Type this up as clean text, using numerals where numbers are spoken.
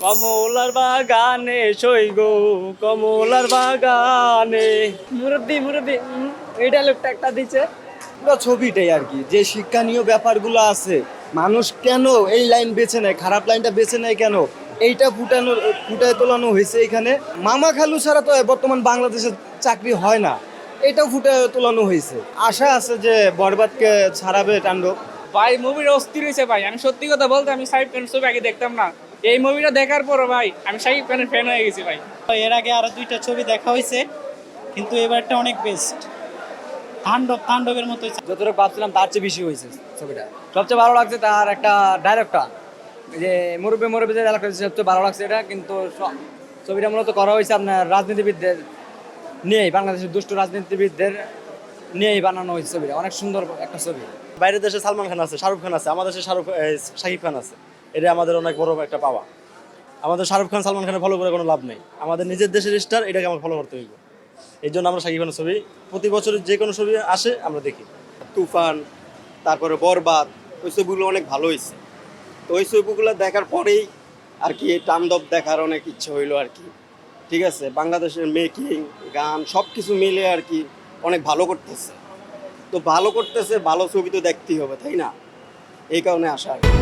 কমলার বাগানে সই গো, কমলার বাগানে। মুরব্বি মুরব্বি, এই ডায়লগটা একটা দিচ্ছে। পুরো ছবিটাই আর কি, যে শিক্ষণীয় ব্যাপারগুলো আছে, মানুষ কেন এই লাইন বেছে নেয়, খারাপ লাইনটা বেছে নেয় কেন, এইটা ফুটায় তোলানো হয়েছে এখানে। মামা খালু ছাড়া তো বর্তমান বাংলাদেশে চাকরি হয় না, এটাও ফুটায় তোলানো হয়েছে। আশা আছে যে বরবাদকে ছাড়াবে তাণ্ডব। ভাই মুভিটা অস্থির হয়েছে ভাই। আমি সত্যি কথা বলতে আমি সাকিব খানের ছবি আগে দেখতাম না, এই মুভিটা দেখার পর ভাই আমি সাকিব খানের ফ্যান হয়ে গেছি ভাই। এর আগে আরো দুইটা ছবি দেখা হয়েছে, কিন্তু এবারটা অনেক বেস্ট। তাণ্ডবের মতো। যতটুকু ভাবছিলাম তার চেয়ে বেশি হয়েছে ছবিটা। সবচেয়ে ভালো লাগছে তার একটা ডায়লগটা, যে মুরব্বি মুরব্বি যে ডায়লগটা সবচেয়ে ভালো লাগছে এটা। কিন্তু ছবিটা মূলত করা হয়েছে আপনার রাজনীতিবিদদের নিয়েই, বাংলাদেশের দুষ্ট রাজনীতিবিদদের নিয়েই বানানো হয়েছে ছবিটা। অনেক সুন্দর একটা ছবি। বাইরের দেশে সালমান খান আছে, শাহরুখ খান আছে, আমাদের দেশে শাকিব খান আছে। এটা আমাদের অনেক বড় একটা পাওয়া। আমাদের শাহরুখ খান সালমান খানের ফলো করে কোনো লাভ নেই, আমাদের নিজের দেশের স্টার, এটাকে আমরা ফলো করতে হইব। এই জন্য আমরা শাকিব খানের ছবি প্রতি বছর যে কোনো ছবি আসে আমরা দেখি। তুফান, তারপরে বরবাদ, ওই ছবিগুলো অনেক ভালো হয়েছে। তো ওই ছবিগুলো দেখার পরেই আর কি তাণ্ডব দেখার অনেক ইচ্ছে হইলো আর কি। ঠিক আছে, বাংলাদেশের মেকিং, গান সব কিছু মিলে আর কি অনেক ভালো করতেছে। তো ভালো করতেছে, ভালো ছবি তো দেখতেই হবে, তাই না? এই কারণে আসা আর কি।